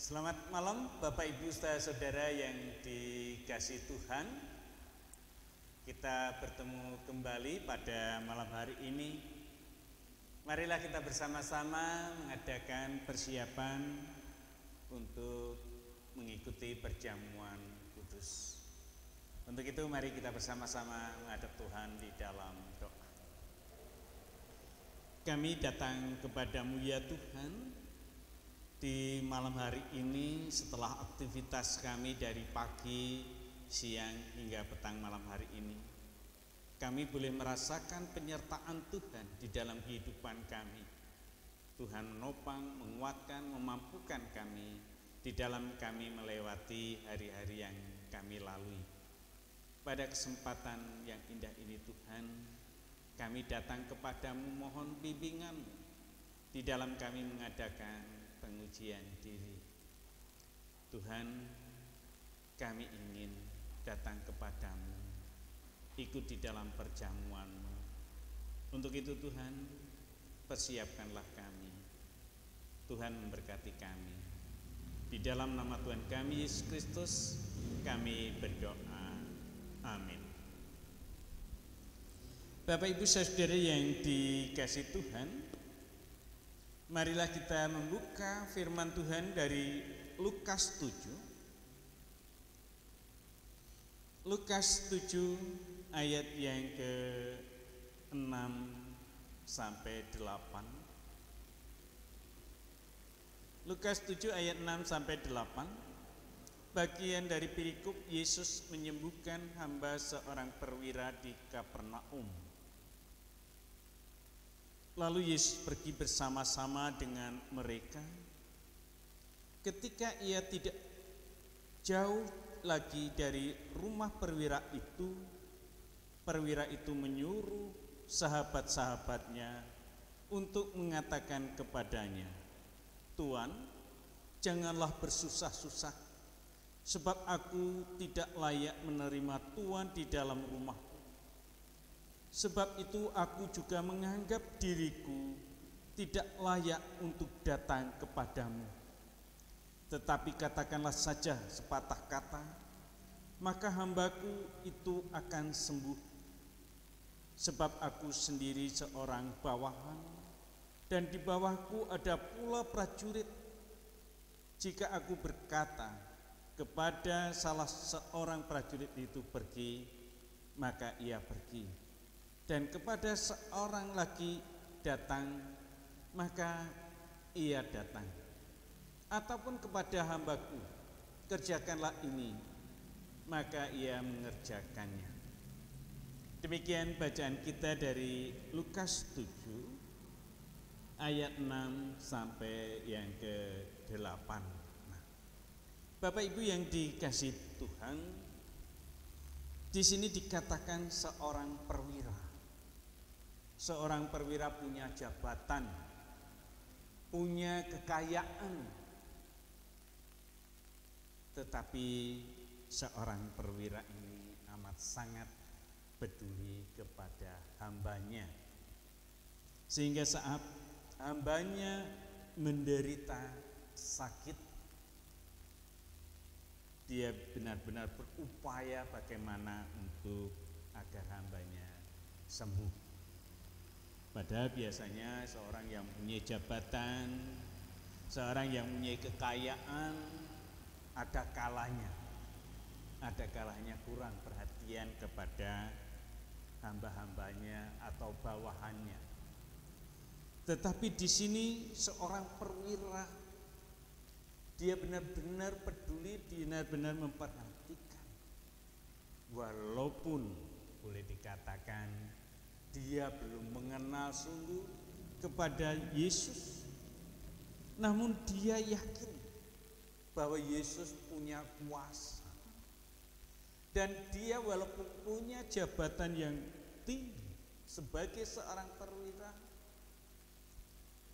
Selamat malam Bapak Ibu Saudara yang dikasihi Tuhan. Kita bertemu kembali pada malam hari ini. Marilah kita bersama-sama mengadakan persiapan untuk mengikuti perjamuan kudus. Untuk itu mari kita bersama-sama menghadap Tuhan di dalam doa. Kami datang kepadamu ya Tuhan. Di malam hari ini setelah aktivitas kami dari pagi, siang hingga petang malam hari ini, kami boleh merasakan penyertaan Tuhan di dalam kehidupan kami. Tuhan menopang, menguatkan, memampukan kami di dalam kami melewati hari-hari yang kami lalui. Pada kesempatan yang indah ini Tuhan, kami datang kepadamu mohon bimbingan-Mu di dalam kami mengadakan pengujian diri. Tuhan, kami ingin datang kepadamu, ikut di dalam perjamuan-Mu. Untuk itu Tuhan, persiapkanlah kami. Tuhan memberkati kami. Di dalam nama Tuhan kami Yesus Kristus kami berdoa. Amin. Bapak Ibu Saudara yang dikasihi Tuhan, marilah kita membuka firman Tuhan dari Lukas 7. Lukas 7 ayat yang ke-6 sampai 8. Lukas 7 ayat 6 sampai 8. Bagian dari perikop Yesus menyembuhkan hamba seorang perwira di Kapernaum. Lalu Yesus pergi bersama-sama dengan mereka. Ketika ia tidak jauh lagi dari rumah perwira itu menyuruh sahabat-sahabatnya untuk mengatakan kepadanya, "Tuan, janganlah bersusah-susah, sebab aku tidak layak menerima Tuan di dalam rumahku. Sebab itu aku juga menganggap diriku tidak layak untuk datang kepadamu. Tetapi katakanlah saja sepatah kata, maka hambaku itu akan sembuh. Sebab aku sendiri seorang bawahan, dan di bawahku ada pula prajurit. Jika aku berkata kepada salah seorang prajurit itu pergi, maka ia pergi. Dan kepada seorang lagi datang, maka ia datang. Ataupun kepada hambaku, kerjakanlah ini, maka ia mengerjakannya." Demikian bacaan kita dari Lukas 7 ayat 6 sampai yang ke-8. Bapak Ibu yang dikasihi Tuhan, di sini dikatakan seorang perwira. Seorang perwira punya jabatan, punya kekayaan, tetapi seorang perwira ini amat sangat peduli kepada hambanya, sehingga saat hambanya menderita sakit, dia benar-benar berupaya bagaimana untuk agar hambanya sembuh. Padahal biasanya seorang yang punya jabatan, seorang yang punya kekayaan, ada kalanya kurang perhatian kepada hamba-hambanya atau bawahannya. Tetapi di sini seorang perwira, dia benar-benar peduli, benar-benar memperhatikan. Walaupun boleh dikatakan dia belum mengenal sungguh kepada Yesus, namun dia yakin bahwa Yesus punya kuasa. Dan dia walaupun punya jabatan yang tinggi sebagai seorang perwira,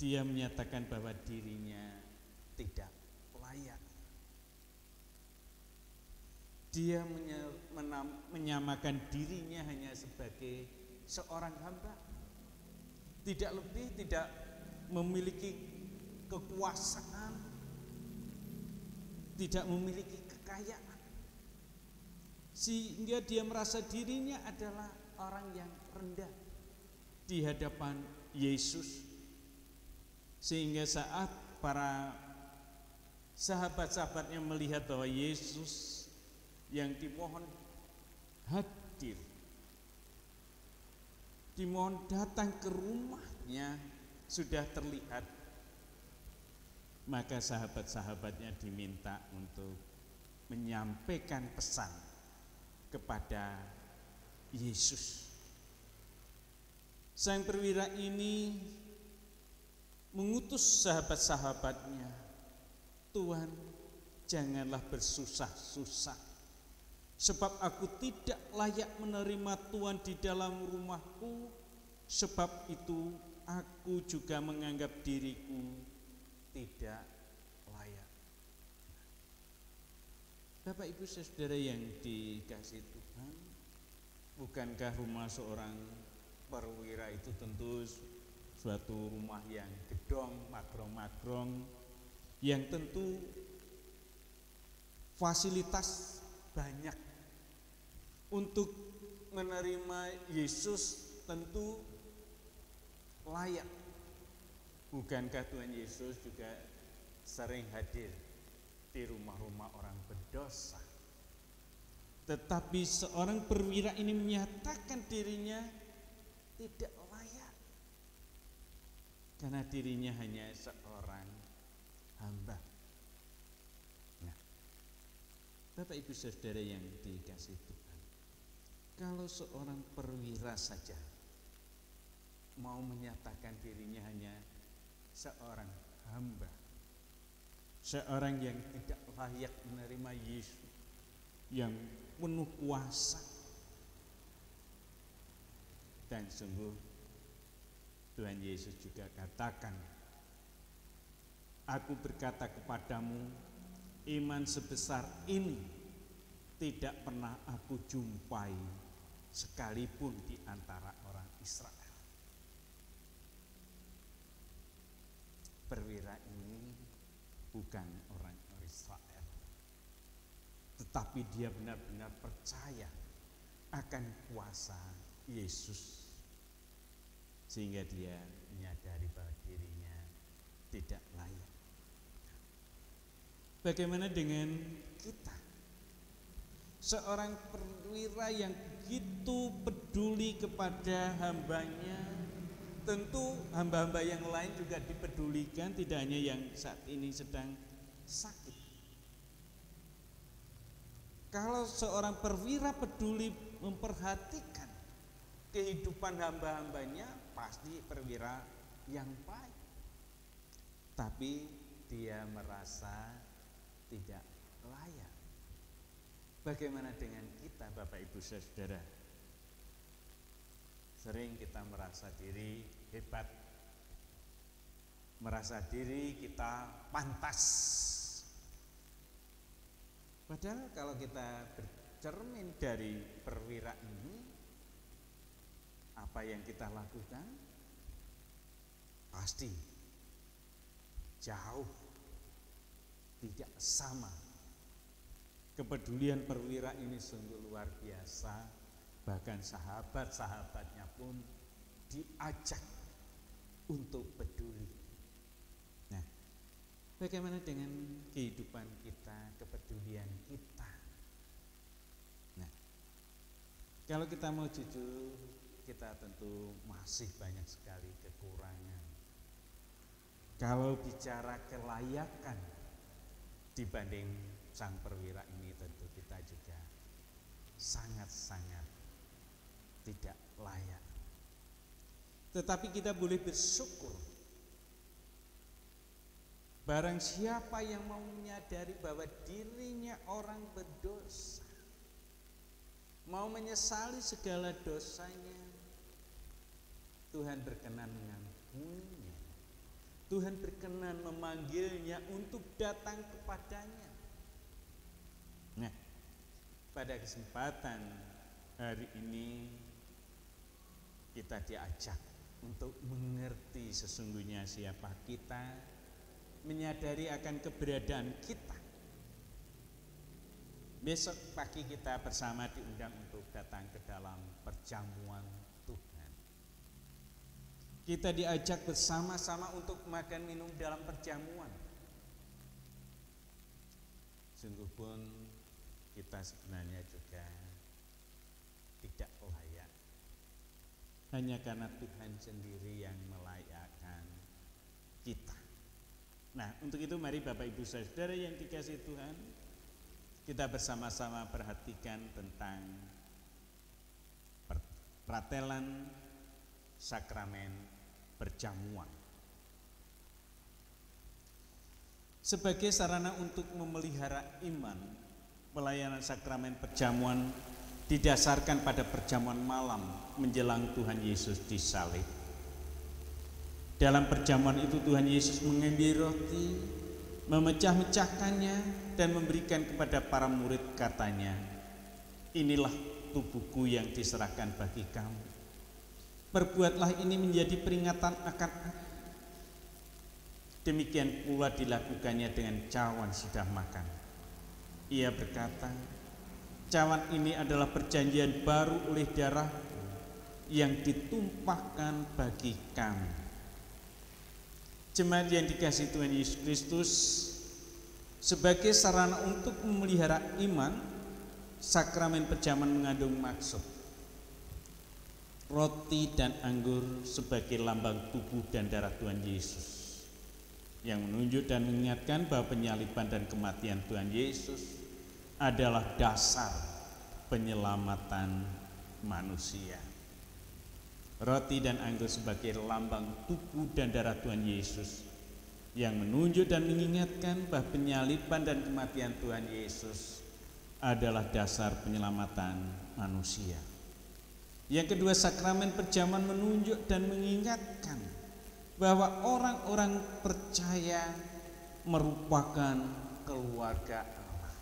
dia menyatakan bahwa dirinya tidak layak. Dia menyamakan dirinya hanya sebagai seorang hamba, tidak lebih, tidak memiliki kekuasaan, tidak memiliki kekayaan, sehingga dia merasa dirinya adalah orang yang rendah di hadapan Yesus. Sehingga saat para sahabat-sahabatnya melihat bahwa Yesus yang dimohon hadir, dimohon datang ke rumahnya sudah terlihat, maka sahabat-sahabatnya diminta untuk menyampaikan pesan kepada Yesus. Sang perwira ini mengutus sahabat-sahabatnya, Tuhan, janganlah bersusah-susah, sebab aku tidak layak menerima Tuhan di dalam rumahku, sebab itu aku juga menganggap diriku tidak layak. Bapak Ibu Saudara yang dikasihi Tuhan, bukankah rumah seorang perwira itu tentu suatu rumah yang gedong, magrong-magrong, yang tentu fasilitas banyak. Untuk menerima Yesus tentu layak. Bukankah Tuhan Yesus juga sering hadir di rumah-rumah orang berdosa? Tetapi seorang perwira ini menyatakan dirinya tidak layak, karena dirinya hanya seorang hamba. Nah, Bapak Ibu Saudara yang dikasihi Tuhan, kalau seorang perwira saja mau menyatakan dirinya hanya seorang hamba, seorang yang tidak layak menerima Yesus yang penuh kuasa, dan sungguh Tuhan Yesus juga katakan, aku berkata kepadamu, iman sebesar ini tidak pernah aku jumpai sekalipun di antara orang Israel. Perwira ini bukan orang Israel, tetapi dia benar-benar percaya akan kuasa Yesus, sehingga dia menyadari bahwa dirinya tidak layak. Bagaimana dengan kita? Seorang perwira yang begitu peduli kepada hambanya, tentu hamba-hamba yang lain juga dipedulikan, tidak hanya yang saat ini sedang sakit. Kalau seorang perwira peduli memperhatikan kehidupan hamba-hambanya, pasti perwira yang baik. Tapi dia merasa tidak layak. Bagaimana dengan kita, Bapak Ibu Saudara? Sering kita merasa diri hebat, merasa diri kita pantas. Padahal kalau kita bercermin dari perwira ini, apa yang kita lakukan pasti jauh tidak sama. Kepedulian perwira ini sungguh luar biasa. Bahkan sahabat-sahabatnya pun diajak untuk peduli. Nah, bagaimana dengan kehidupan kita, kepedulian kita? Nah, kalau kita mau jujur, kita tentu masih banyak sekali kekurangan. Kalau bicara kelayakan dibanding sang perwira ini, tentu kita juga sangat-sangat tidak layak. Tetapi kita boleh bersyukur, barang siapa yang mau menyadari bahwa dirinya orang berdosa, mau menyesali segala dosanya, Tuhan berkenan mengampuninya. Tuhan berkenan memanggilnya untuk datang kepadanya. Nah, pada kesempatan hari ini kita diajak untuk mengerti sesungguhnya siapa kita, menyadari akan keberadaan kita Besok pagi kita bersama diundang untuk datang ke dalam perjamuan Tuhan. Kita diajak bersama-sama untuk makan minum dalam perjamuan. Sungguh pun kita sebenarnya juga tidak layak. Hanya karena Tuhan sendiri yang melayakkan kita. Nah, untuk itu mari Bapak Ibu Saudara yang dikasihi Tuhan, kita bersama-sama perhatikan tentang peratelan sakramen perjamuan. Sebagai sarana untuk memelihara iman, pelayanan sakramen perjamuan didasarkan pada perjamuan malam menjelang Tuhan Yesus disalib. Dalam perjamuan itu Tuhan Yesus mengambil roti, memecah-mecahkannya dan memberikan kepada para murid, katanya, "Inilah tubuhku yang diserahkan bagi kamu. Perbuatlah ini menjadi peringatan akan aku." Demikian pula dilakukannya dengan cawan sudah makan. Ia berkata, "Cawan ini adalah perjanjian baru oleh darahku yang ditumpahkan bagi kamu." Jemaat yang dikasihi Tuhan Yesus Kristus, sebagai sarana untuk memelihara iman, sakramen perjamuan mengandung maksud. Roti dan anggur sebagai lambang tubuh dan darah Tuhan Yesus, yang menunjuk dan mengingatkan bahwa penyaliban dan kematian Tuhan Yesus adalah dasar penyelamatan manusia. Roti dan anggur sebagai lambang tubuh dan darah Tuhan Yesus, yang menunjuk dan mengingatkan bahwa penyaliban dan kematian Tuhan Yesus adalah dasar penyelamatan manusia. Yang kedua, sakramen perjamuan menunjuk dan mengingatkan bahwa orang-orang percaya merupakan keluarga Allah.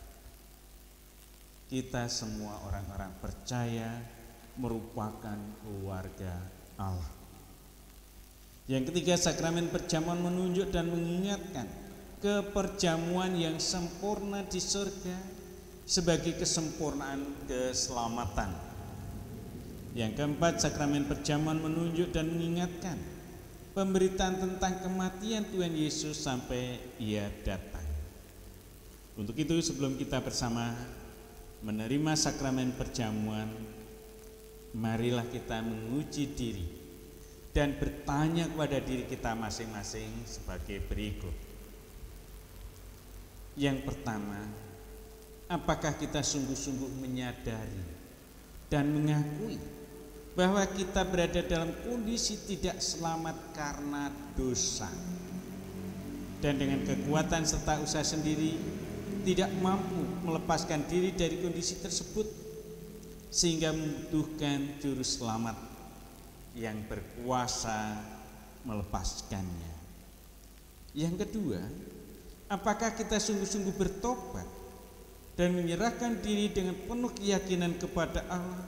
Kita semua orang-orang percaya merupakan keluarga Allah. Yang ketiga, sakramen perjamuan menunjuk dan mengingatkan keperjamuan yang sempurna di surga sebagai kesempurnaan keselamatan. Yang keempat, sakramen perjamuan menunjuk dan mengingatkan pemberitaan tentang kematian Tuhan Yesus sampai Ia datang. Untuk itu, sebelum kita bersama menerima sakramen perjamuan, marilah kita menguji diri dan bertanya kepada diri kita masing-masing sebagai berikut. Yang pertama, apakah kita sungguh-sungguh menyadari dan mengakui bahwa kita berada dalam kondisi tidak selamat karena dosa, dan dengan kekuatan serta usaha sendiri tidak mampu melepaskan diri dari kondisi tersebut, sehingga membutuhkan juru selamat yang berkuasa melepaskannya. Yang kedua, apakah kita sungguh-sungguh bertobat dan menyerahkan diri dengan penuh keyakinan kepada Allah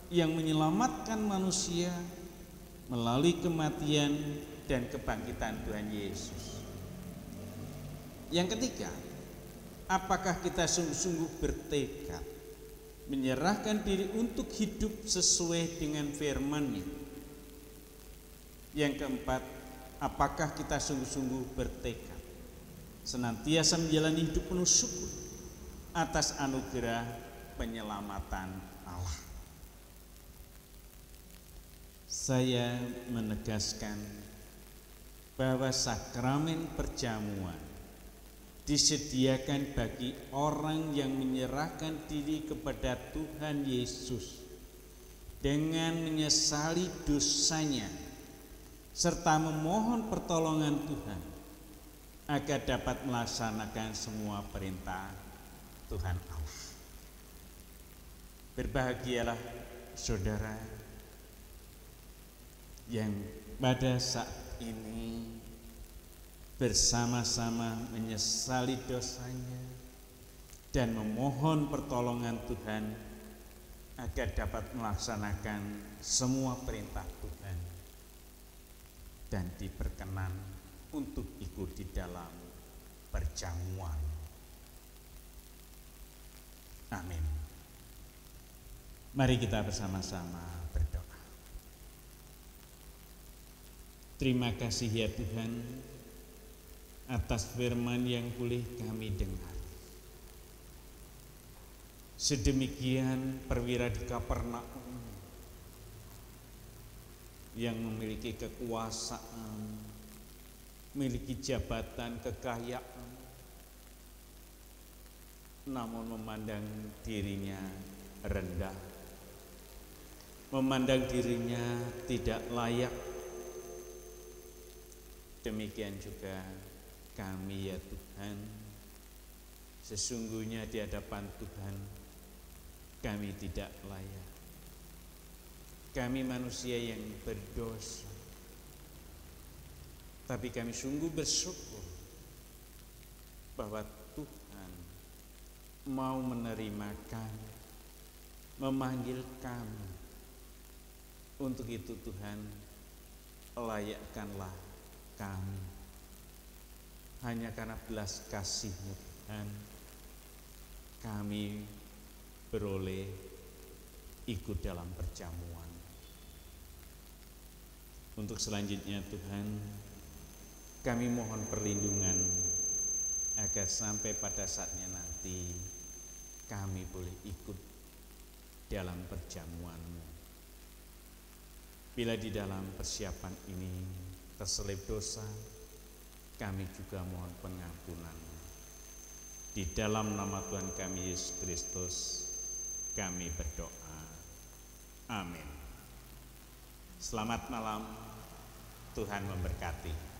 yang menyelamatkan manusia melalui kematian dan kebangkitan Tuhan Yesus. Yang ketiga, apakah kita sungguh-sungguh bertekad menyerahkan diri untuk hidup sesuai dengan firman-Nya. Yang keempat, apakah kita sungguh-sungguh bertekad senantiasa menjalani hidup penuh syukur atas anugerah penyelamatan Allah. Saya menegaskan bahwa sakramen perjamuan disediakan bagi orang yang menyerahkan diri kepada Tuhan Yesus dengan menyesali dosanya serta memohon pertolongan Tuhan agar dapat melaksanakan semua perintah Tuhan Allah. Berbahagialah saudara yang pada saat ini bersama-sama menyesali dosanya dan memohon pertolongan Tuhan agar dapat melaksanakan semua perintah Tuhan dan diperkenan untuk ikut di dalam perjamuan. Amin. Mari kita bersama-sama berdoa. Terima kasih ya Tuhan atas firman yang boleh kami dengar. Sedemikian perwira di Kapernaum yang memiliki kekuasaan, memiliki jabatan, kekayaan, namun memandang dirinya rendah, memandang dirinya tidak layak. Demikian juga kami ya Tuhan, sesungguhnya di hadapan Tuhan kami tidak layak. Kami manusia yang berdosa, tapi kami sungguh bersyukur bahwa Tuhan mau menerima kami, memanggil kami. Untuk itu Tuhan, layakkanlah kami. Hanya karena belas kasih-Mu Tuhan, kami beroleh ikut dalam perjamuan. Untuk selanjutnya Tuhan, kami mohon perlindungan agar sampai pada saatnya nanti kami boleh ikut dalam perjamuan-Mu. Bila di dalam persiapan ini terselip dosa, kami juga mohon pengampunan-Mu. Di dalam nama Tuhan kami Yesus Kristus kami berdoa. Amin. Selamat malam, Tuhan memberkati.